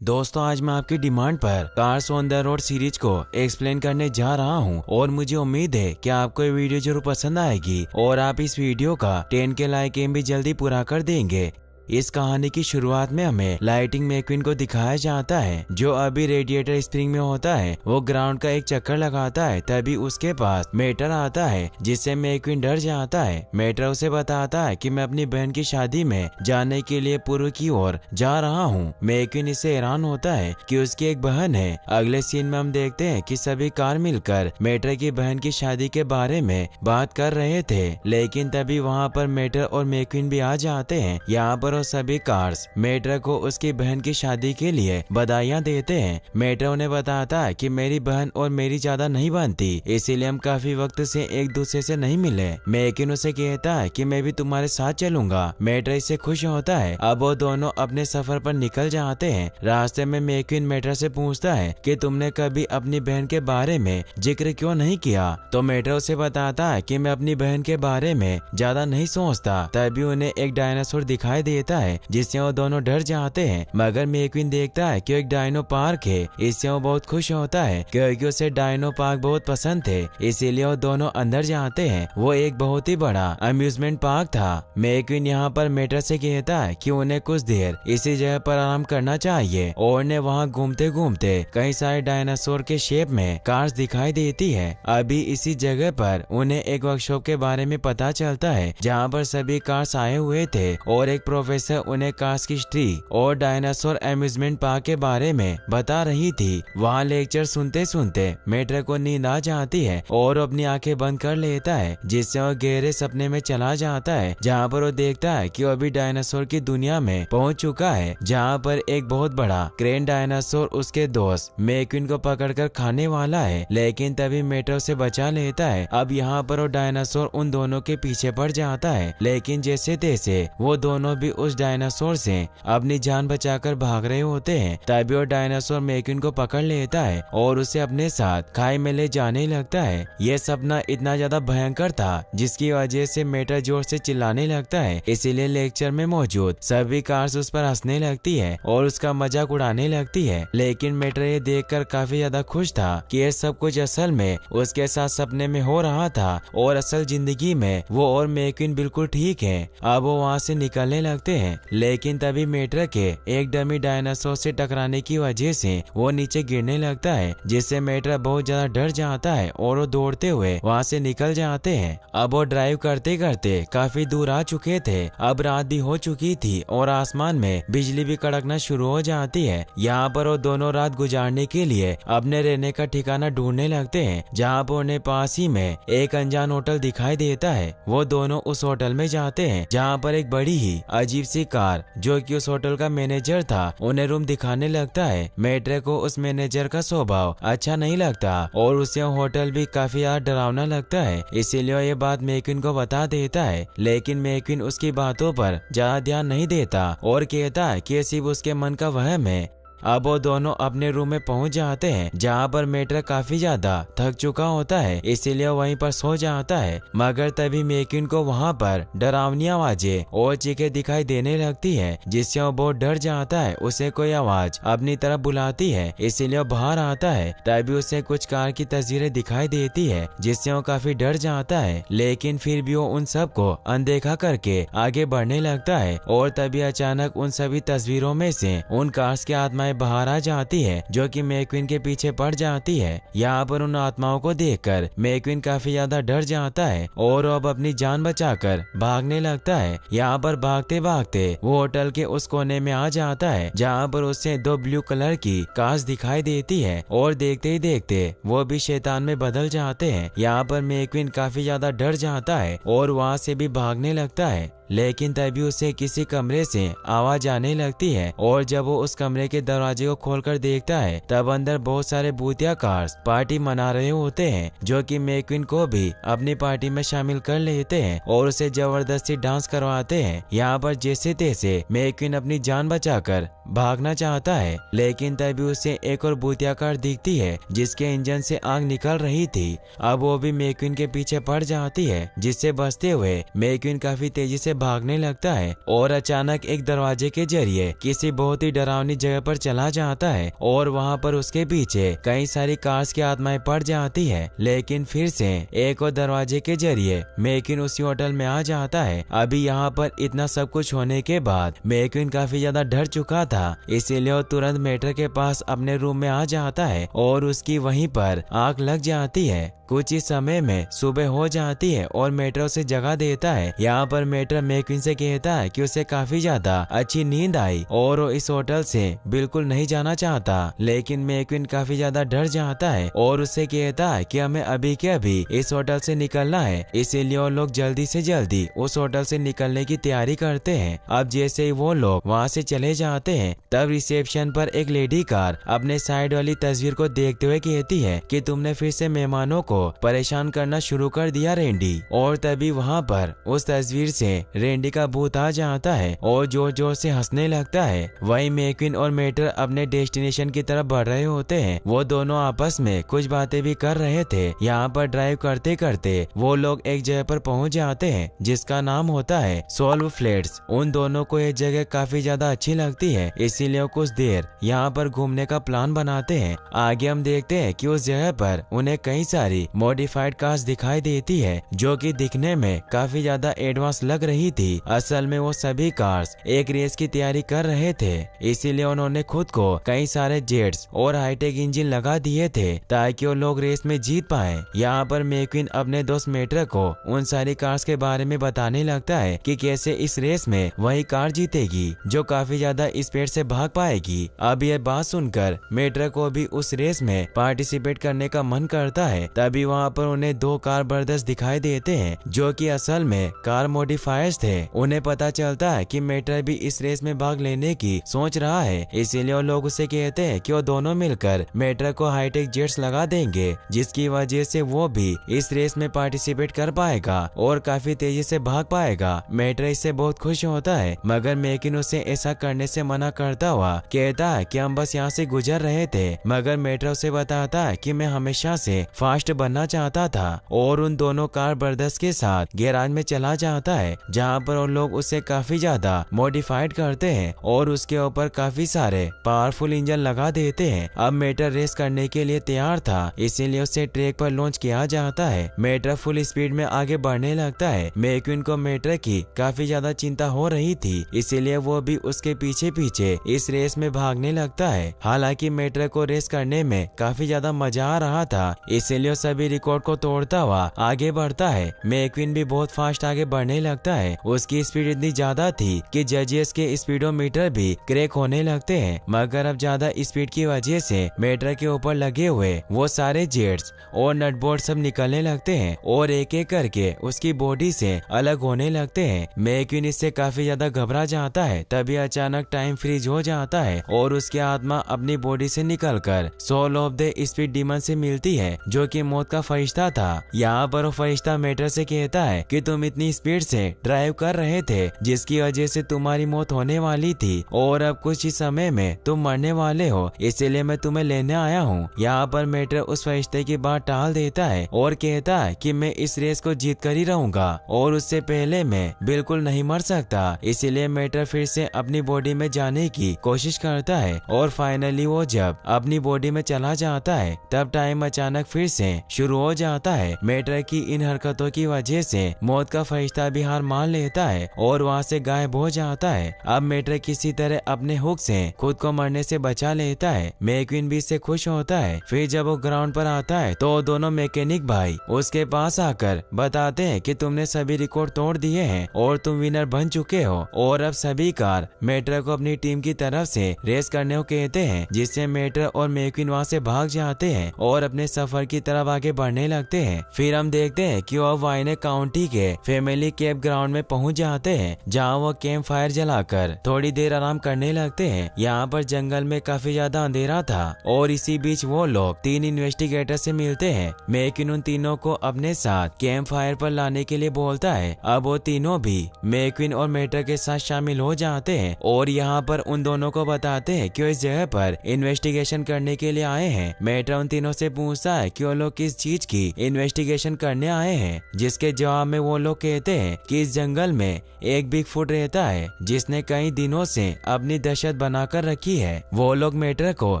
दोस्तों, आज मैं आपकी डिमांड पर cars on the road series को एक्सप्लेन करने जा रहा हूं और मुझे उम्मीद है कि आपको ये वीडियो जरूर पसंद आएगी और आप इस वीडियो का 10 के लाइक एम भी जल्दी पूरा कर देंगे। इस कहानी की शुरुआत में हमें लाइटिंग मैक्वीन को दिखाया जाता है जो अभी रेडिएटर स्प्रिंग में होता है। वो ग्राउंड का एक चक्कर लगाता है, तभी उसके पास मेटर आता है जिससे मैक्वीन डर जाता है। मेटर उसे बताता है कि मैं अपनी बहन की शादी में जाने के लिए पूर्व की ओर जा रहा हूँ। मैक्वीन इससे हैरान होता है कि उसकी एक बहन है। अगले सीन में हम देखते हैं कि सभी कार मिलकर मेटर की बहन की शादी के बारे में बात कर रहे थे, लेकिन तभी वहाँ पर मेटर और मैक्वीन भी आ जाते हैं। यहाँ पर सभी कार्स मेटर को उसकी बहन की शादी के लिए बधाइयां देते हैं। मेटर उन्हें बताता है कि मेरी बहन और मेरी ज्यादा नहीं बनती, इसीलिए हम काफी वक्त से एक दूसरे से नहीं मिले। मैक्वीन उसे कहता है कि मैं भी तुम्हारे साथ चलूंगा। मेटर इससे खुश होता है। अब वो दोनों अपने सफर पर निकल जाते हैं। रास्ते में मैक्वीन मेटर से पूछता है कि तुमने कभी अपनी बहन के बारे में जिक्र क्यों नहीं किया, तो मेटर उसे बताता है कि मैं अपनी बहन के बारे में ज्यादा नहीं सोचता। तभी उन्हें एक डायनासोर दिखाई देता है जिससे वो दोनों डर जाते हैं, मगर मैक्वीन देखता है कि एक डायनो पार्क है। इससे वो बहुत खुश होता है क्योंकि उसे डायनो पार्क बहुत पसंद थे, इसीलिए वो दोनों अंदर जाते हैं। वो एक बहुत ही बड़ा अम्यूजमेंट पार्क था। मैक्वीन यहाँ पर मेटर से कहता है कि उन्हें कुछ देर इसी जगह पर आराम करना चाहिए और ने वहाँ घूमते घूमते कई सारे डायनासोर के शेप में कार्स दिखाई देती है। अभी इसी जगह पर उन्हें एक वर्कशॉप के बारे में पता चलता है जहाँ पर सभी कार्स आए हुए थे और एक प्रोफेसर उन्हें कार्स की हिस्ट्री और डायनासोर अम्यूजमेंट पार्क के बारे में बता रही थी। वहाँ लेक्चर सुनते सुनते मेटर को नींद आ जाती है और अपनी आंखें बंद कर लेता है, जिससे वो गहरे सपने में चला जाता है जहाँ पर वो देखता है कि वो अभी डायनासोर की दुनिया में पहुँच चुका है, जहाँ पर एक बहुत बड़ा क्रेन डायनासोर उसके दोस्त मैक्वीन को पकड़कर खाने वाला है, लेकिन तभी मेटर उसे बचा लेता है। अब यहाँ पर वो डायनासोर उन दोनों के पीछे पड़ जाता है, लेकिन जैसे तैसे वो दोनों भी उस डायनासोर से अपनी जान बचाकर भाग रहे होते हैं। तभी वो डायनासोर मैक्वीन को पकड़ लेता है और उसे अपने साथ खाई में ले जाने लगता है। यह सपना इतना ज्यादा भयंकर था जिसकी वजह से मेटर जोर से चिल्लाने लगता है, इसीलिए लेक्चर में मौजूद सभी कार्स उस पर हंसने लगती है और उसका मजाक उड़ाने लगती है। लेकिन मेटर ये देखकर काफी ज्यादा खुश था कि यह सब कुछ असल में उसके साथ सपने में हो रहा था और असल जिंदगी में वो और मैक्वीन बिल्कुल ठीक है। अब वो वहाँ से निकलने लगते हैं, लेकिन तभी मेटर के एक डमी डायनासोर से टकराने की वजह से वो नीचे गिरने लगता है, जिससे मेटर बहुत ज्यादा डर जाता है और वो दौड़ते हुए वहाँ से निकल जाते हैं। अब वो ड्राइव करते करते काफी दूर आ चुके थे। अब रात भी हो चुकी थी और आसमान में बिजली भी कड़कना शुरू हो जाती है। यहाँ पर वो दोनों रात गुजारने के लिए अपने रहने का ठिकाना ढूंढने लगते हैं, जहाँ पर उन्हें पास ही में एक अनजान होटल दिखाई देता है। वो दोनों उस होटल में जाते हैं जहाँ पर एक बड़ी ही अजीब सी कार जो कि उस होटल का मैनेजर था उन्हें रूम दिखाने लगता है। मेटर को उस मैनेजर का स्वभाव अच्छा नहीं लगता और उसे होटल भी काफी यार डरावना लगता है, इसीलिए ये बात मैक्वीन को बता देता है। लेकिन मैक्वीन उसकी बातों पर ज्यादा ध्यान नहीं देता और कहता है कि ये सिर्फ उसके मन का वहम है। अब वो दोनों अपने रूम में पहुंच जाते हैं जहाँ पर मेटर काफी ज्यादा थक चुका होता है, इसीलिए वहीं पर सो जाता है। मगर तभी मैक्वीन को वहाँ पर डरावनी आवाजें और चीखें दिखाई देने लगती है, जिससे वो बहुत डर जाता है। उसे कोई आवाज अपनी तरफ बुलाती है, इसीलिए वो बाहर आता है। तभी उसे कुछ कार की तस्वीरें दिखाई देती है, जिससे वो काफी डर जाता है, लेकिन फिर भी वो उन सब को अनदेखा करके आगे बढ़ने लगता है। और तभी अचानक उन सभी तस्वीरों में से उन कार्स की आत्माएं बाहर आ जाती है जो कि मैक्वीन के पीछे पड़ जाती है। यहाँ पर उन आत्माओं को देखकर मैक्वीन काफी ज्यादा डर जाता है और अब अपनी जान बचाकर भागने लगता है। यहाँ पर भागते भागते वो होटल के उस कोने में आ जाता है जहाँ पर उसे दो ब्लू कलर की कार्स दिखाई देती है और देखते ही देखते वो भी शैतान में बदल जाते हैं। यहाँ पर मैक्वीन काफी ज्यादा डर जाता है और वहाँ से भी भागने लगता है, लेकिन तभी उसे किसी कमरे से आवाज आने लगती है और जब वो उस कमरे के दरवाजे को खोलकर देखता है तब अंदर बहुत सारे भूतिया कार्स पार्टी मना रहे होते हैं, जो कि मैक्वीन को भी अपनी पार्टी में शामिल कर लेते हैं और उसे जबरदस्ती डांस करवाते हैं। यहाँ पर जैसे तैसे मैक्वीन अपनी जान बचाकर भागना चाहता है, लेकिन तभी उसे एक और भूतिया कार दिखती है जिसके इंजन से आग निकल रही थी। अब वो भी मैक्वीन के पीछे पड़ जाती है, जिससे बचते हुए मैक्वीन काफी तेजी से भागने लगता है और अचानक एक दरवाजे के जरिए किसी बहुत ही डरावनी जगह पर चला जाता है और वहाँ पर उसके पीछे कई सारी कार्स की आत्माएं पड़ जाती है। लेकिन फिर से एक और दरवाजे के जरिए मैक्विन उसी होटल में आ जाता है। अभी यहाँ पर इतना सब कुछ होने के बाद मैक्विन काफी ज्यादा डर चुका था, इसीलिए वो तुरंत मेटर के पास अपने रूम में आ जाता है और उसकी वहीं पर आग लग जाती है। कुछ ही समय में सुबह हो जाती है और मेटर उसे जगा देता है। यहाँ पर मेटर मैक्विन से कहता है कि उसे काफी ज्यादा अच्छी नींद आई और वो इस होटल से बिल्कुल नहीं जाना चाहता। लेकिन मैक्विन काफी ज्यादा डर जाता है और उससे कहता है कि हमें अभी के अभी इस होटल से निकलना है, इसीलिए वो लोग जल्दी से जल्दी उस होटल से निकलने की तैयारी करते हैं। अब जैसे ही वो लोग वहाँ से चले जाते हैं तब रिसेप्शन पर एक लेडी कार अपने साइड वाली तस्वीर को देखते हुए कहती है कि तुमने फिर से मेहमानों को परेशान करना शुरू कर दिया रेंडी। और तभी वहाँ पर उस तस्वीर से रेंडी का भूत आ जाता है और जोर जोर से हंसने लगता है। वहीं मैक्विन और मेटर अपने डेस्टिनेशन की तरफ बढ़ रहे होते हैं। वो दोनों आपस में कुछ बातें भी कर रहे थे। यहाँ पर ड्राइव करते करते वो लोग एक जगह पर पहुँच जाते हैं जिसका नाम होता है सोल्व फ्लैट्स। उन दोनों को ये जगह काफी ज्यादा अच्छी लगती है, इसीलिए कुछ देर यहाँ पर घूमने का प्लान बनाते हैं। आगे हम देखते हैं कि उस जगह पर उन्हें कई सारी मॉडिफाइड कार्स दिखाई देती है जो कि दिखने में काफी ज्यादा एडवांस लग रही थी। असल में वो सभी कार्स एक रेस की तैयारी कर रहे थे, इसीलिए उन्होंने खुद को कई सारे जेट्स और हाईटेक इंजन लगा दिए थे ताकि वो लोग रेस में जीत पाए। यहाँ पर मैक्विन अपने दोस्त मेटर को उन सारी कार्स के बारे में बताने लगता है कि कैसे इस रेस में वही कार जीतेगी जो काफी ज्यादा स्पीड से भाग पाएगी। अब यह बात सुनकर मेटर को भी उस रेस में पार्टिसिपेट करने का मन करता है। तभी वहाँ पर उन्हें दो कार ब्रदर्स दिखाई देते हैं जो कि असल में कार मॉडिफायर्स थे। उन्हें पता चलता है कि मेटर भी इस रेस में भाग लेने की सोच रहा है, इसीलिए वो लोग उसे कहते हैं कि वो दोनों मिलकर मेटर को हाईटेक जेट्स लगा देंगे जिसकी वजह से वो भी इस रेस में पार्टिसिपेट कर पाएगा और काफी तेजी से भाग पाएगा। मेटर इससे बहुत खुश होता है मगर मैक्विन उसे ऐसा करने से मना करता हुआ कहता है कि हम बस यहाँ से गुजर रहे थे। मगर मेटर उसे बताता है कि मैं हमेशा से फास्ट बनना चाहता था और उन दोनों कार ब्रदर्स के साथ गैराज में चला जाता है जहाँ पर वो लोग उसे काफी ज्यादा मॉडिफाइड करते हैं और उसके ऊपर काफी सारे पावरफुल इंजन लगा देते हैं। अब मेटर रेस करने के लिए तैयार था, इसीलिए उसे ट्रैक पर लॉन्च किया जाता है। मेटर फुल स्पीड में आगे बढ़ने लगता है। मैक्विन को मेटर की काफी ज्यादा चिंता हो रही थी, इसीलिए वो भी उसके पीछे पीछे इस रेस में भागने लगता है। हालांकि मेटर को रेस करने में काफी ज्यादा मजा आ रहा था, इसीलिए सभी रिकॉर्ड को तोड़ता हुआ आगे बढ़ता है। मैक्विन भी बहुत फास्ट आगे बढ़ने लगता है। उसकी स्पीड इतनी ज्यादा थी कि जजेस के स्पीडोमीटर भी क्रैक होने लगते हैं। मगर अब ज्यादा स्पीड की वजह से मेटर के ऊपर लगे हुए वो सारे जेट्स और नटबोल्ट सब निकलने लगते हैं और एक एक करके उसकी बॉडी से अलग होने लगते हैं। मैक्विन इससे काफी ज्यादा घबरा जाता है। तभी अचानक टाइम फ्रीज हो जाता है और उसकी आत्मा अपनी बॉडी से निकलकर soul of the speed demon से मिलती है जो कि मौत का फरिश्ता था। यहाँ पर वो फरिश्ता मेटर से कहता है कि तुम इतनी स्पीड से ड्राइव कर रहे थे जिसकी वजह से तुम्हारी मौत होने वाली थी और अब कुछ ही समय में तुम मरने वाले हो, इसीलिए मैं तुम्हें लेने आया हूँ। यहाँ पर मेटर उस फरिश्ते की बात टाल देता है और कहता है कि मैं इस रेस को जीत कर ही रहूंगा और उससे पहले मैं बिल्कुल नहीं मर सकता। इसीलिए मेटर फिर से अपनी बॉडी में जाने की कोशिश करता है और फाइनली वो जब अपनी बॉडी में चला जाता है तब टाइम अचानक फिर से शुरू हो जाता है। मेटर की इन हरकतों की वजह से मौत का फरिश्ता भी हार मान लेता है और वहाँ से गायब हो जाता है। अब मेटर किसी तरह अपने हुक से खुद को मरने से बचा लेता है। मैक्विन भी इससे खुश होता है। फिर जब वो ग्राउंड पर आता है तो दोनों मैकेनिक भाई उसके पास आकर बताते हैं कि तुमने सभी रिकॉर्ड तोड़ दिए हैं और तुम विनर बन चुके हो और अब सभी कार मेटर को अपनी टीम की तरफ से रेस करने को कहते हैं, जिससे मेटर और मैक्विन वहाँ से भाग जाते हैं और अपने सफर की तरफ आगे बढ़ने लगते हैं। फिर हम देखते हैं कि वो वाइने काउंटी के फैमिली कैंप ग्राउंड में पहुंच जाते हैं जहां वो कैंप फायर जलाकर थोड़ी देर आराम करने लगते हैं। यहाँ पर जंगल में काफी ज्यादा अंधेरा था और इसी बीच वो लोग 3 इन्वेस्टिगेटर से मिलते हैं। मैक्विन उन तीनों को अपने साथ कैंप फायर पर लाने के लिए बोलता है। अब वो तीनों भी मैक्विन और मेटर के साथ शामिल हो जाते हैं और यहाँ पर उन दोनों को बताते हैं कि वो इस जगह पर इन्वेस्टिगेशन करने के लिए आए हैं। मेटर उन तीनों से पूछता है कि वो लोग किस चीज की इन्वेस्टिगेशन करने आए हैं, जिसके जवाब में वो लोग कहते हैं कि इस जंगल में एक बिग फुट रहता है जिसने कई दिनों से अपनी दहशत बनाकर रखी रखी है। वो लोग मेटर को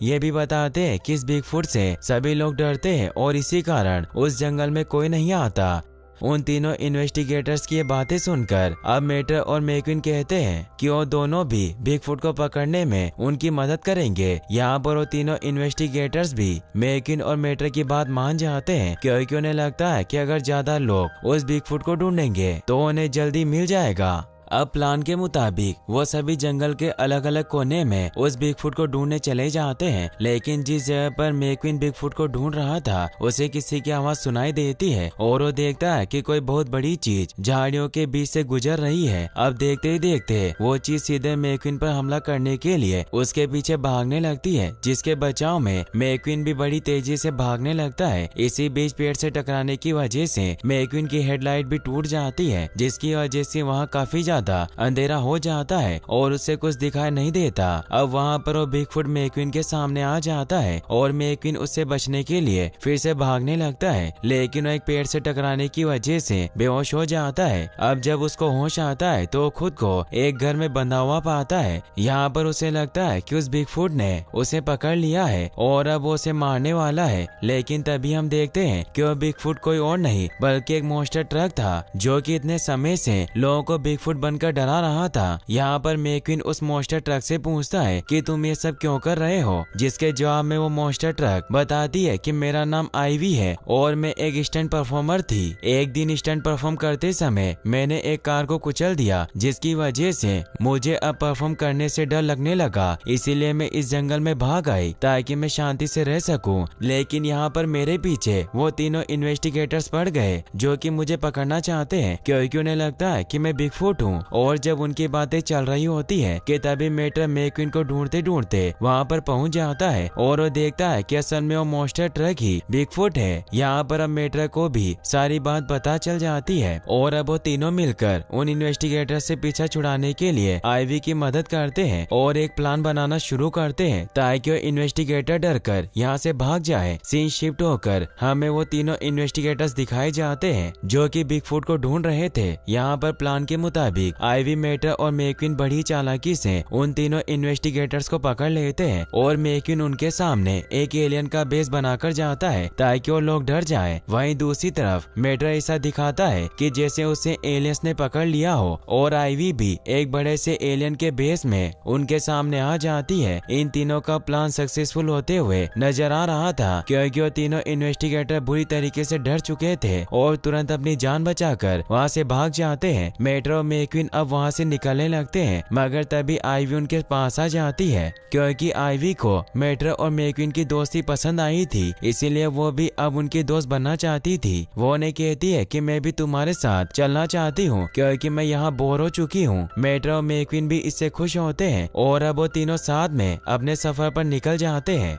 ये भी बताते हैं कि इस बिगफुट से सभी लोग डरते हैं और इसी कारण उस जंगल में कोई नहीं आता। उन तीनों इन्वेस्टिगेटर्स की ये बातें सुनकर अब मेटर और मैक्विन कहते हैं कि वो दोनों भी बिगफुट को पकड़ने में उनकी मदद करेंगे। यहाँ पर वो तीनों इन्वेस्टिगेटर्स भी मैक्विन और मेटर की बात मान जाते हैं, क्योंकि उन्हें लगता है कि अगर ज्यादा लोग उस बिगफुट को ढूंढेंगे तो उन्हें जल्दी मिल जाएगा। अब प्लान के मुताबिक वो सभी जंगल के अलग अलग कोने में उस बिगफुट को ढूंढने चले जाते हैं, लेकिन जिस जगह पर मैक्विन बिगफुट को ढूंढ रहा था उसे किसी की आवाज सुनाई देती है और वो देखता है कि कोई बहुत बड़ी चीज झाड़ियों के बीच से गुजर रही है। अब देखते ही देखते वो चीज सीधे मैक्विन पर हमला करने के लिए उसके पीछे भागने लगती है, जिसके बचाव में मैक्विन भी बड़ी तेजी से भागने लगता है। इसी बीच पेड़ से टकराने की वजह से मैक्विन की हेडलाइट भी टूट जाती है, जिसकी वजह से वहाँ काफी ज्यादा अंधेरा हो जाता है और उसे कुछ दिखाई नहीं देता। अब वहाँ पर वो बिगफुट मैक्विन के सामने आ जाता है और मैक्विन उससे बचने के लिए फिर से भागने लगता है, लेकिन वो एक पेड़ से टकराने की वजह से बेहोश हो जाता है। अब जब उसको होश आता है तो खुद को एक घर में बंधा हुआ पाता है। यहाँ पर उसे लगता है कि उस बिगफुट ने उसे पकड़ लिया है और अब वो उसे मारने वाला है, लेकिन तभी हम देखते हैं कि वो बिगफुट कोई और नहीं बल्कि एक मॉन्स्टर ट्रक था, जो कि इतने समय से लोगों को बिगफुट बनकर डरा रहा था। यहाँ पर मैक्विन उस मॉन्स्टर ट्रक से पूछता है कि तुम ये सब क्यों कर रहे हो, जिसके जवाब में वो मॉन्स्टर ट्रक बताती है कि मेरा नाम आईवी है और मैं एक स्टंट परफॉर्मर थी। एक दिन स्टंट परफॉर्म करते समय मैंने एक कार को कुचल दिया, जिसकी वजह से मुझे अब परफॉर्म करने से डर लगने लगा, इसीलिए मैं इस जंगल में भाग आई ताकि मैं शांति से रह सकूं। लेकिन यहाँ पर मेरे पीछे वो तीनों इन्वेस्टिगेटर्स पड़ गए, जो कि मुझे पकड़ना चाहते हैं, क्योंकि उन्हें लगता है कि मैं बिगफुट हूँ। और जब उनकी बातें चल रही होती है कि तभी मेटर मैक्विन को ढूंढते ढूंढते वहाँ पर पहुँच जाता है और वो देखता है कि असल में वो मॉन्स्टर ट्रक ही बिगफुट है। यहाँ पर अब मेटर को भी सारी बात पता चल जाती है और अब वो तीनों मिलकर उन इन्वेस्टिगेटर से पीछा छुड़ाने के लिए आईवी की मदद करते हैं और एक प्लान बनाना शुरू करते हैं ताकि वो इन्वेस्टिगेटर डरकर यहाँ से भाग जाए। सीन शिफ्ट होकर हमें वो तीनों इन्वेस्टिगेटर्स दिखाए जाते हैं जो कि बिगफुट को ढूंढ रहे थे। यहाँ पर प्लान के मुताबिक आईवी, मेटर और मैक्विन बड़ी चालाकी से उन तीनों इन्वेस्टिगेटर्स को पकड़ लेते हैं और मैक्विन उनके सामने एक एलियन का बेस बनाकर जाता है ताकि वो लोग डर जाएं। वहीं दूसरी तरफ मेटर ऐसा दिखाता है कि जैसे उसे एलियंस ने पकड़ लिया हो और आईवी भी एक बड़े से एलियन के बेस में उनके सामने आ जाती है। इन तीनों का प्लान सक्सेसफुल होते हुए नजर आ रहा था, क्योंकि वो तीनों इन्वेस्टिगेटर बुरी तरीके से डर चुके थे और तुरंत अपनी जान बचाकर वहाँ से भाग जाते हैं। मेटर और मैक्विन अब वहाँ से निकलने लगते हैं, मगर तभी आईवी उनके पास आ जाती है, क्योंकि आईवी को मेटर और मैक्विन की दोस्ती पसंद आई थी, इसीलिए वो भी अब उनकी दोस्त बनना चाहती थी। वो उन्हें कहती है कि मैं भी तुम्हारे साथ चलना चाहती हूँ, क्योंकि मैं यहाँ बोर हो चुकी हूँ। मेटर और मैक्विन भी इससे खुश होते हैं और अब वो तीनों साथ में अपने सफर पर निकल जाते हैं।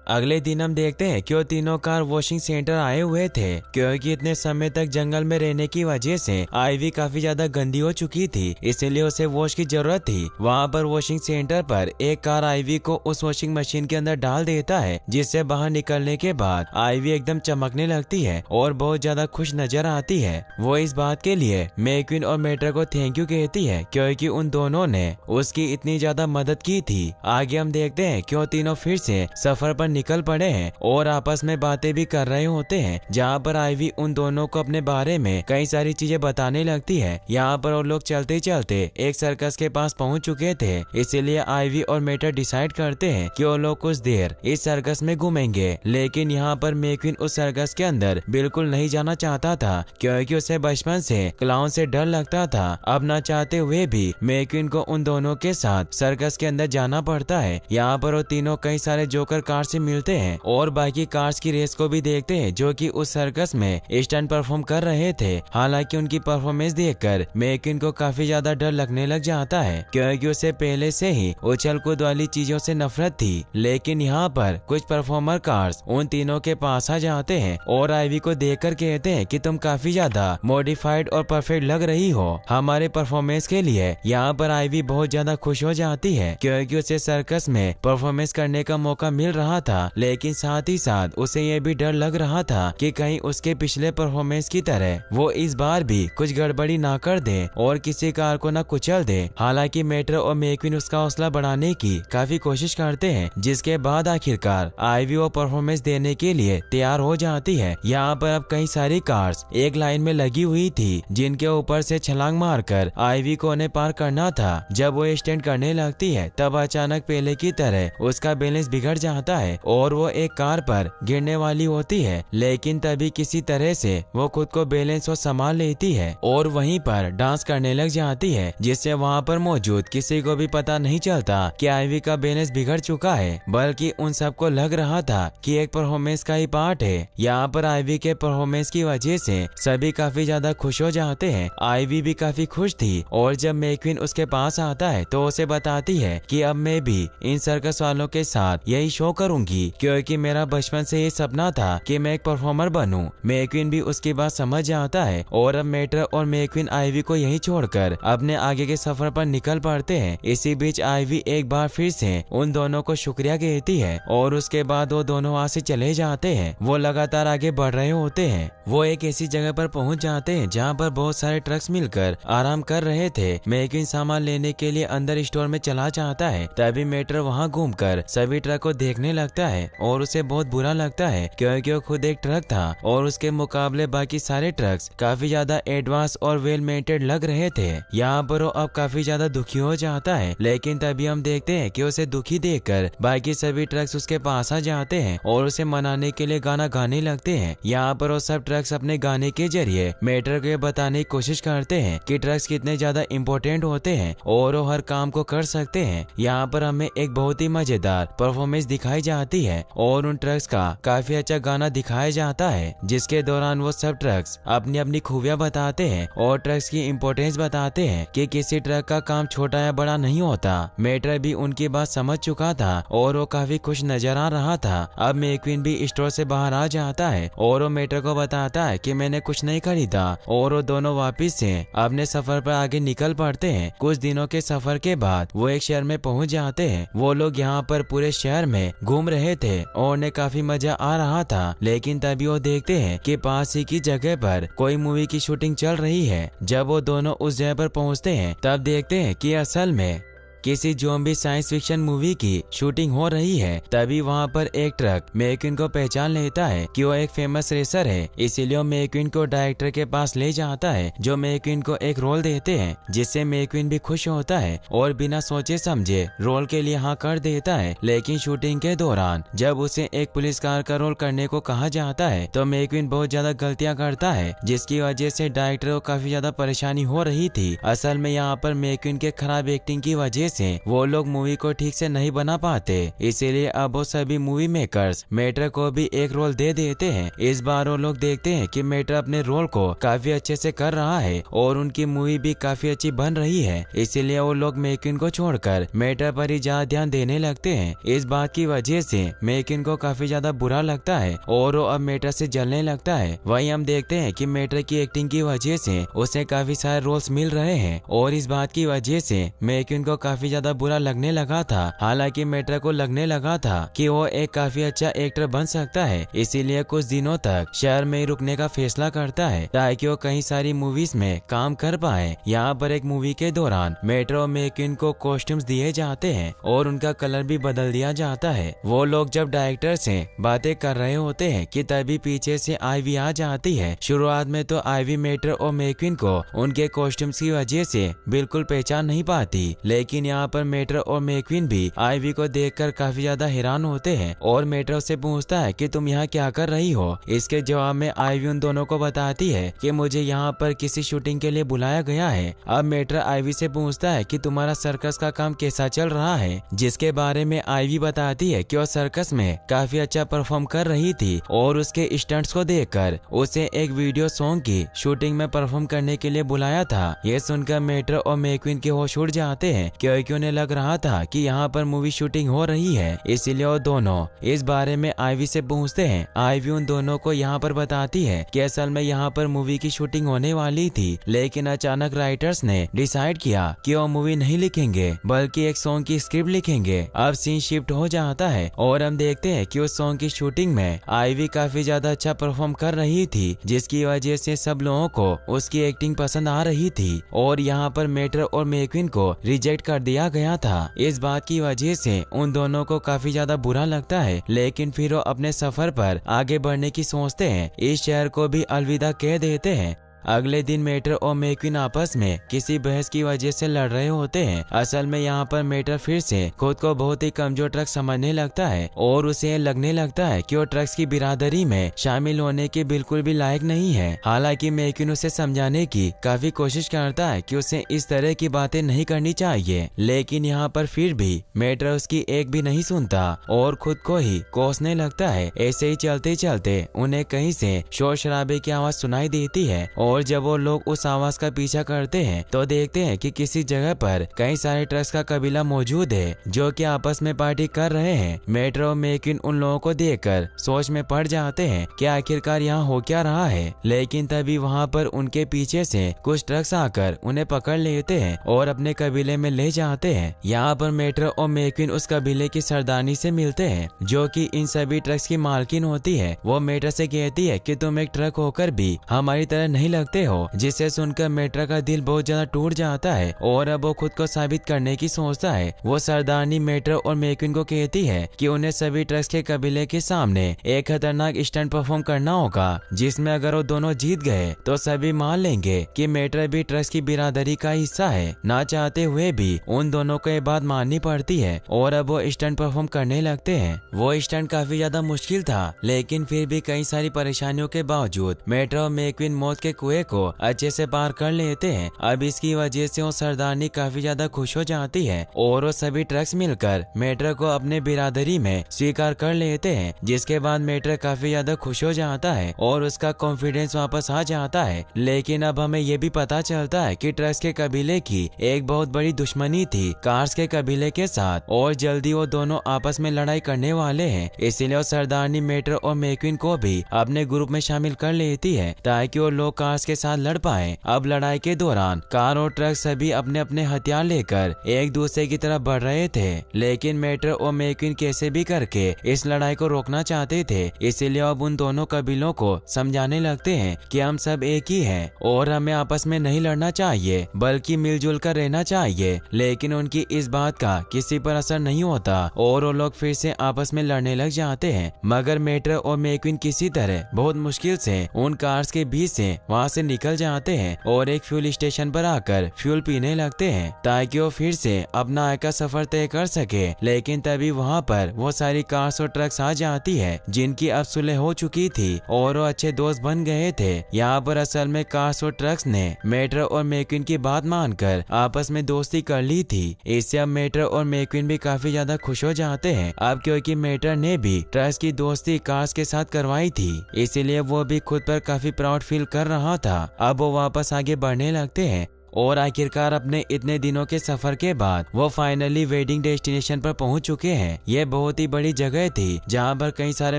अगले दिन हम देखते हैं कि वो तीनों कार वॉशिंग सेंटर आए हुए थे, क्योंकि इतने समय तक जंगल में रहने की वजह से आईवी काफी ज्यादा गंदी हो चुकी थी, इसलिए उसे वॉश की जरूरत थी। वहाँ पर वॉशिंग सेंटर पर एक कार आईवी को उस वॉशिंग मशीन के अंदर डाल देता है, जिससे बाहर निकलने के बाद आईवी एकदम चमकने लगती है और बहुत ज्यादा खुश नजर आती है। वो इस बात के लिए मैक्विन और मेटर को थैंक यू कहती है, क्योंकि उन दोनों ने उसकी इतनी ज्यादा मदद की थी। आगे हम देखते हैं कि वो तीनों फिर से सफर पर निकल पड़े हैं और आपस में बातें भी कर रहे होते हैं, जहाँ पर आईवी उन दोनों को अपने बारे में कई सारी चीजें बताने लगती है। यहाँ पर वो लोग चलते चलते एक सर्कस के पास पहुँच चुके थे, इसीलिए आईवी और मेटर डिसाइड करते हैं कि वो लोग कुछ देर इस सर्कस में घूमेंगे। लेकिन यहाँ पर मैक्विन उस सर्कस के अंदर बिल्कुल नहीं जाना चाहता था, क्योंकि उसे बचपन से क्लाउन से डर लगता था। अब न चाहते हुए भी मैक्विन को उन दोनों के साथ सर्कस के अंदर जाना पड़ता है। यहाँ पर वो तीनों कई सारे जोकर कार से मिलते हैं और बाकी कार्स की रेस को भी देखते हैं, जो कि उस सर्कस में स्टंट परफॉर्म कर रहे थे। हालांकि उनकी परफॉर्मेंस देखकर मैक्विन को काफी ज्यादा डर लगने लग जाता है, क्योंकि उसे पहले से ही उछल कूद वाली चीजों से नफरत थी। लेकिन यहाँ पर कुछ परफॉर्मर कार्स उन तीनों के पास आ जाते हैं और आईवी को देखकर कहते हैं कि तुम काफी ज्यादा मॉडिफाइड और परफेक्ट लग रही हो हमारे परफॉर्मेंस के लिए। यहाँ पर आईवी बहुत ज्यादा खुश हो जाती है, क्योंकि उसे सर्कस में परफॉर्मेंस करने का मौका मिल रहा था। था, लेकिन साथ ही साथ उसे ये भी डर लग रहा था कि कहीं उसके पिछले परफॉर्मेंस की तरह वो इस बार भी कुछ गड़बड़ी ना कर दे और किसी कार को ना कुचल दे। हालांकि मेट्रो और मैक्विन उसका हौसला बढ़ाने की काफी कोशिश करते हैं, जिसके बाद आखिरकार आईवी वो परफॉर्मेंस देने के लिए तैयार हो जाती है। यहाँ पर अब कई सारी कार्स एक लाइन में लगी हुई थी, जिनके ऊपर से छलांग मारकर आईवी को उन्हें पार करना था। जब वो स्टैंड करने लगती है तब अचानक पहले की तरह उसका बैलेंस बिगड़ जाता है और वो एक कार पर गिरने वाली होती है, लेकिन तभी किसी तरह से वो खुद को बैलेंस और संभाल लेती है और वहीं पर डांस करने लग जाती है, जिससे वहाँ पर मौजूद किसी को भी पता नहीं चलता कि आईवी का बैलेंस बिगड़ चुका है, बल्कि उन सबको लग रहा था कि एक परफॉर्मेंस का ही पार्ट है। यहाँ पर आईवी के परफॉर्मेंस की वजह से सभी काफी ज्यादा खुश हो जाते हैं। आईवी भी काफी खुश थी और जब मैक्विन उसके पास आता है तो उसे बताती है कि अब मैं भी इन सर्कस वालों के साथ यही शो करूंगी, क्योंकि मेरा बचपन से ये सपना था कि मैं एक परफॉर्मर बनूं। मैक्विन भी उसकी बात समझ जाता है और अब मेट्रो और मैक्विन आईवी को यहीं छोड़कर अपने आगे के सफर पर निकल पड़ते हैं। इसी बीच आईवी एक बार फिर से उन दोनों को शुक्रिया कहती है और उसके बाद वो दोनों वहाँ से चले जाते हैं। वो लगातार आगे बढ़ रहे होते हैं। वो एक ऐसी जगह पर पहुंच जाते हैं जहाँ पर बहुत सारे ट्रक्स मिलकर आराम कर रहे थे। मैक्विन सामान लेने के लिए अंदर स्टोर में चला जाता है, तभी मेट्रो वहाँ घूमकर सभी ट्रक को देखने लगता है और उसे बहुत बुरा लगता है, क्योंकि वो खुद एक ट्रक था और उसके मुकाबले बाकी सारे ट्रक्स काफी ज्यादा एडवांस और वेल मेंटेड लग रहे थे। यहाँ पर वो अब काफी ज्यादा दुखी हो जाता है, लेकिन तभी हम देखते हैं कि उसे दुखी देखकर बाकी सभी ट्रक्स उसके पास आ जाते हैं और उसे मनाने के लिए गाना गाने लगते हैं। यहाँ पर वो सब ट्रक्स अपने गाने के जरिए मेट्रो को बताने की कोशिश करते हैं कि ट्रक्स कितने ज्यादा इम्पोर्टेंट होते हैं और वो हर काम को कर सकते हैं। यहाँ पर हमें एक बहुत ही मजेदार परफॉर्मेंस दिखाई जाती है और उन ट्रक्स का काफी अच्छा गाना दिखाया जाता है, जिसके दौरान वो सब ट्रक्स अपनी अपनी खूबियां बताते हैं और ट्रक्स की इम्पोर्टेंस बताते हैं कि किसी ट्रक का काम छोटा या बड़ा नहीं होता। मेट्रो भी उनकी बात समझ चुका था और वो काफी खुश नजर आ रहा था। अब मैक्विन भी स्टोर से बाहर आ जाता है और वो मेट्रो को बताता है कि मैंने कुछ नहीं खरीदा और वो दोनों वापिस से अपने सफर पर आगे निकल पड़ते हैं। कुछ दिनों के सफर के बाद वो एक शहर में पहुंच जाते हैं। वो लोग यहाँ पर पूरे शहर में घूम रहे थे और उन्हें काफी मजा आ रहा था, लेकिन तभी वो देखते हैं कि पास ही की जगह पर कोई मूवी की शूटिंग चल रही है। जब वो दोनों उस जगह पर पहुंचते हैं तब देखते हैं कि असल में किसी ज़ॉम्बी साइंस फिक्शन मूवी की शूटिंग हो रही है। तभी वहाँ पर एक ट्रक मैक्विन को पहचान लेता है कि वो एक फेमस रेसर है, इसीलिए वो मैक्विन को डायरेक्टर के पास ले जाता है, जो मैक्विन को एक रोल देते हैं, जिससे मैक्विन भी खुश होता है और बिना सोचे समझे रोल के लिए हाँ कर देता है। लेकिन शूटिंग के दौरान जब उसे एक पुलिस कार का रोल करने को कहा जाता है तो मैक्विन बहुत ज्यादा गलतियाँ करता है, जिसकी वजह से डायरेक्टर को काफी ज्यादा परेशानी हो रही थी। असल में यहाँ पर मैक्विन के खराब एक्टिंग की वजह से वो लोग मूवी को ठीक से नहीं बना पाते, इसीलिए अब वो सभी मूवी मेकर्स मेट्रो को भी एक रोल दे देते हैं। इस बार वो लोग देखते हैं कि मेट्रो अपने रोल को काफी अच्छे से कर रहा है और उनकी मूवी भी काफी अच्छी बन रही है, इसीलिए वो लोग मैक्विन को छोड़कर मेट्रो पर ही ज्यादा ध्यान देने लगते हैं। इस बात की वजह से मैक्विन को काफी ज्यादा बुरा लगता है और वो अब मेट्रो से जलने लगता है। वहीं हम देखते हैं कि मेट्रो की एक्टिंग की वजह से उसे काफी सारे रोल्स मिल रहे हैं और इस बात की वजह से मैक्विन को काफी ज्यादा बुरा लगने लगा था। हालांकि मेट्रो को लगने लगा था कि वो एक काफी अच्छा एक्टर बन सकता है, इसीलिए कुछ दिनों तक शहर में रुकने का फैसला करता है ताकि वो कई सारी मूवीज में काम कर पाए। यहाँ पर एक मूवी के दौरान मेट्रो मैक्विन को कॉस्ट्यूम्स दिए जाते हैं और उनका कलर भी बदल दिया जाता है। वो लोग जब डायरेक्टर से बातें कर रहे होते हैं कि तभी पीछे से आईवी आ जाती है। शुरुआत में तो आईवी मेट्रो और मैक्विन को उनके कॉस्ट्यूम्स की वजह से बिल्कुल पहचान नहीं पाती, लेकिन यहाँ पर मेट्रो और मैक्विन भी आईवी को देखकर काफी ज्यादा हैरान होते हैं और मेट्रो से पूछता है कि तुम यहाँ क्या कर रही हो। इसके जवाब में आईवी उन दोनों को बताती है कि मुझे यहाँ पर किसी शूटिंग के लिए बुलाया गया है। अब मेट्रो आईवी से पूछता है कि तुम्हारा सर्कस का काम कैसा चल रहा है, जिसके बारे में आईवी बताती है कि वो सर्कस में काफी अच्छा परफॉर्म कर रही थी और उसके स्टंट्स को देखकर उसे एक वीडियो सॉन्ग की शूटिंग में परफॉर्म करने के लिए बुलाया था। ये सुनकर मेट्रो और मैक्विन के होश उड़ जाते हैं, क्योंकि क्योंकि उन्हें लग रहा था कि यहाँ पर मूवी शूटिंग हो रही है, इसीलिए वो दोनों इस बारे में आईवी से पूछते हैं। आईवी उन दोनों को यहाँ पर बताती है कि असल में यहाँ पर मूवी की शूटिंग होने वाली थी, लेकिन अचानक राइटर्स ने डिसाइड किया कि वो मूवी नहीं लिखेंगे बल्कि एक सॉन्ग की स्क्रिप्ट लिखेंगे। अब सीन शिफ्ट हो जाता है और हम देखते हैं कि उस सॉन्ग की शूटिंग में आईवी काफी ज्यादा अच्छा परफॉर्म कर रही थी, जिसकी वजह से सब लोगों को उसकी एक्टिंग पसंद आ रही थी और यहाँ पर मेटर और मैक्विन को रिजेक्ट कर दिया गया था। इस बात की वजह से उन दोनों को काफी ज्यादा बुरा लगता है, लेकिन फिर वो अपने सफर पर आगे बढ़ने की सोचते हैं, इस शहर को भी अलविदा कह देते हैं। अगले दिन मेटर और मैक्विन आपस में किसी बहस की वजह से लड़ रहे होते हैं। असल में यहाँ पर मेटर फिर से खुद को बहुत ही कमजोर ट्रक समझने लगता है और उसे लगने लगता है कि वो ट्रक्स की बिरादरी में शामिल होने के बिल्कुल भी लायक नहीं है। हालांकि मैक्विन उसे समझाने की काफी कोशिश करता है कि उसे इस तरह की बातें नहीं करनी चाहिए, लेकिन यहाँ पर फिर भी मेटर उसकी एक भी नहीं सुनता और खुद को ही कोसने लगता है। ऐसे ही चलते चलते उन्हें कहीं से शोर शराबे की आवाज सुनाई देती है और जब वो लोग उस आवाज का पीछा करते हैं तो देखते हैं कि किसी जगह पर कई सारे ट्रक्स का कबीला मौजूद है जो कि आपस में पार्टी कर रहे हैं। मेटर और मैक्विन उन लोगों को देखकर सोच में पड़ जाते हैं कि आखिरकार यहाँ हो क्या रहा है, लेकिन तभी वहाँ पर उनके पीछे से कुछ ट्रक्स आकर उन्हें पकड़ लेते हैं और अपने कबीले में ले जाते हैं। यहाँ पर मेटर और मैक्विन उस कबीले की सरदारनी से मिलते हैं जो कि इन सभी ट्रक्स की मालकिन होती है। वो मेटर से कहती है कि तुम एक ट्रक होकर भी हमारी तरह नहीं लगते हो, जिसे सुनकर मेटर का दिल बहुत ज्यादा टूट जाता है और अब वो खुद को साबित करने की सोचता है। वो सरदारनी मेटर और मैक्विन को कहती है कि उन्हें सभी ट्रक्स के कबीले के सामने एक खतरनाक स्टंट परफॉर्म करना होगा, जिसमें अगर वो दोनों जीत गए तो सभी मान लेंगे कि मेटर भी ट्रक्स की बिरादरी का हिस्सा है। ना चाहते हुए भी उन दोनों को ये बात माननी पड़ती है और अब वो स्टंट परफॉर्म करने लगते हैं। वो स्टंट काफी ज्यादा मुश्किल था, लेकिन फिर भी कई सारी परेशानियों के बावजूद मेटर और मैक्विन मौत के कुएं को अच्छे से पार कर लेते हैं। अब इसकी वजह से वो सरदारनी काफी ज्यादा खुश हो जाती है और वो सभी ट्रक्स मिलकर मेटर को अपने बिरादरी में स्वीकार कर लेते हैं, जिसके बाद मेटर काफी ज्यादा खुश हो जाता है और उसका कॉन्फिडेंस वापस आ जाता है। लेकिन अब हमें ये भी पता चलता है कि ट्रक्स के कबीले की एक बहुत बड़ी दुश्मनी थी कार्स के कबीले के साथ और जल्दी वो दोनों आपस में लड़ाई करने वाले हैं। इसीलिए वो सरदारनी मेटर और मैक्विन को भी अपने ग्रुप में शामिल कर लेती है ताकि वो लोग कार्स के साथ लड़ पाए। अब लड़ाई के दौरान कार और ट्रक सभी अपने अपने हथियार लेकर एक दूसरे की तरफ बढ़ रहे थे, लेकिन मेटर और मैक्विन कैसे भी करके इस लड़ाई को रोकना चाहते थे। इसीलिए अब उन दोनों कबीलों को समझाने लगते हैं कि हम सब एक ही हैं और हमें आपस में नहीं लड़ना चाहिए बल्कि मिलजुल कर रहना चाहिए। लेकिन उनकी इस बात का किसी पर असर नहीं होता और वो लोग फिर से आपस में लड़ने लग जाते हैं, मगर मेटर और मैक्विन किसी तरह बहुत मुश्किल से उन कार्स के बीच से वहाँ से निकल जाते हैं और एक फ्यूल स्टेशन पर आकर फ्यूल पीने लगते हैं ताकि वो फिर से अपना आगे का सफर तय कर सके। लेकिन तभी वहाँ पर वो सारी कार्स और ट्रक्स आ जाती है जिनकी अब सुलह हो चुकी थी और वो अच्छे दोस्त बन गए थे। यहाँ पर असल में कार्स और ट्रक्स ने मेटर और मैक्विन की बात मानकर आपस में दोस्ती कर ली थी। इससे अब मेटर और मैक्विन भी काफी ज्यादा खुश हो जाते हैं अब, क्योंकि मेटर ने भी ट्रक्स की दोस्ती कार्स के साथ करवाई थी, इसीलिए वो भी खुद पर काफी प्राउड फील कर रहा था। अब वो वापस आगे बढ़ने लगते हैं और आखिरकार अपने इतने दिनों के सफर के बाद वो फाइनली वेडिंग डेस्टिनेशन पर पहुंच चुके हैं। ये बहुत ही बड़ी जगह थी जहां पर कई सारे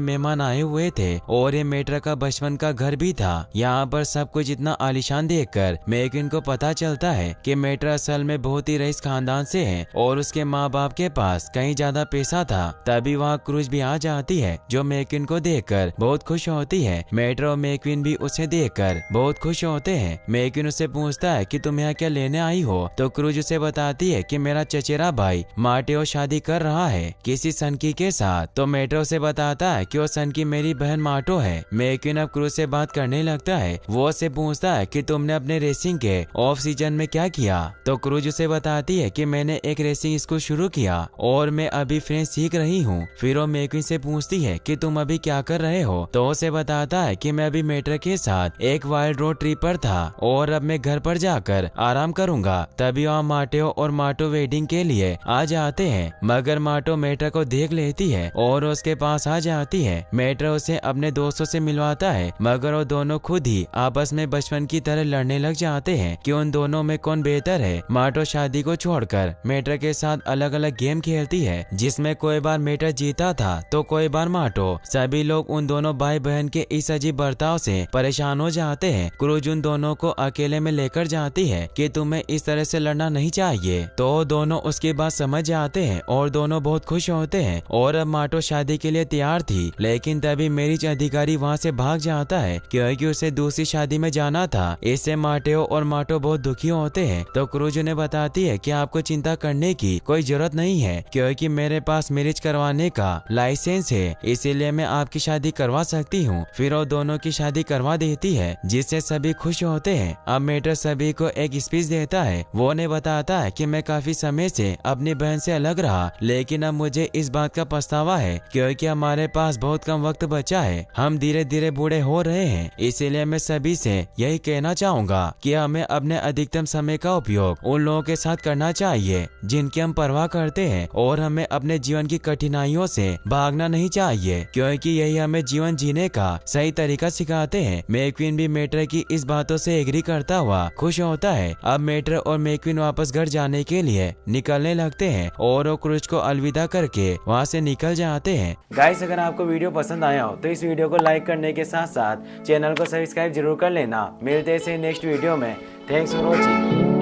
मेहमान आए हुए थे और ये मेटर का बचपन का घर भी था। यहाँ पर सब कुछ इतना आलीशान देखकर मैक्विन को पता चलता है कि मेटर असल में बहुत ही रईस खानदान से है और उसके माँ बाप के पास कहीं ज्यादा पैसा था। तभी वहाँ क्रूज भी आ जाती है जो मैक्विन को देखकर बहुत खुश होती है। मेटर और मैक्विन भी उसे देखकर बहुत खुश होते हैं। मैक्विन उससे पूछता है कि तुम यहाँ क्या लेने आई हो, तो क्रूज उसे बताती है कि मेरा चचेरा भाई मार्टेओ शादी कर रहा है किसी सनकी के साथ। तो मेटर उसे बताता है कि वो सनकी मेरी बहन मार्टो है। मैक्विन अब क्रूज से बात करने लगता है। वो उससे पूछता है कि तुमने अपने रेसिंग के ऑफ सीजन में क्या किया, तो क्रूज उसे बताती है कि मैंने एक रेसिंग स्कूल शुरू किया और मैं अभी फ्रेंच सीख रही हूँ। फिर वो मैक्विन से पूछती है कि तुम अभी क्या कर रहे हो, तो उसे बताता है कि मैं अभी मेटर के साथ एक वाइल्ड रोड ट्रिप पर था और अब मैं घर पर जाकर आराम करूंगा। तभी वहाँ माटेओ और माटो वेडिंग के लिए आ जाते हैं, मगर माटो मेट्रा को देख लेती है और उसके पास आ जाती है। मेट्रा उसे अपने दोस्तों से मिलवाता है, मगर वो दोनों खुद ही आपस में बचपन की तरह लड़ने लग जाते हैं कि उन दोनों में कौन बेहतर है। माटो शादी को छोड़कर मेट्रा के साथ अलग अलग गेम खेलती है, जिसमें कोई बार मेट्रा जीता था तो कोई बार माटो। सभी लोग उन दोनों भाई बहन के इस अजीब बर्ताव से परेशान हो जाते हैं। क्रूज उन दोनों को अकेले में लेकर जाती है कि तुम्हें इस तरह से लड़ना नहीं चाहिए, तो दोनों उसकी बात समझ जाते हैं और दोनों बहुत खुश होते हैं। और अब माटो शादी के लिए तैयार थी, लेकिन तभी मेरिज अधिकारी वहाँ से भाग जाता है क्योंकि उसे दूसरी शादी में जाना था। इससे माटेओ और माटो बहुत दुखी होते हैं, तो क्रूज उन्हें बताती है कि आपको चिंता करने की कोई जरूरत नहीं है क्योंकि मेरे पास मैरिज करवाने का लाइसेंस है, इसीलिए मैं आपकी शादी करवा सकती हूँ। फिर वो दोनों की शादी करवा देती है, जिससे सभी खुश होते हैं। अब मेट्रा सभी को एक स्पीच देता है। वो उन्हें बताता है कि मैं काफी समय से अपनी बहन से अलग रहा, लेकिन अब मुझे इस बात का पछतावा है क्योंकि हमारे पास बहुत कम वक्त बचा है। हम धीरे धीरे बूढ़े हो रहे हैं, इसीलिए मैं सभी से यही कहना चाहूंगा कि हमें अपने अधिकतम समय का उपयोग उन लोगों के साथ करना चाहिए जिनकी हम परवाह करते हैं, और हमें अपने जीवन की कठिनाइयों से भागना नहीं चाहिए क्योंकि यही हमें जीवन जीने का सही तरीका सिखाते हैं। मैक्वीन भी मेट्रा की इस बातों से एग्री करता हुआ खुश होता है। अब मेट्रा और मैक्वीन वापस घर जाने के लिए निकलने लगते हैं और वो क्रूज को अलविदा करके वहाँ से निकल जाते हैं। गाइस, अगर आपको वीडियो पसंद आया हो तो इस वीडियो को लाइक करने के साथ साथ चैनल को सब्सक्राइब जरूर कर लेना। मिलते हैं नेक्स्ट वीडियो में। Thanks for watching.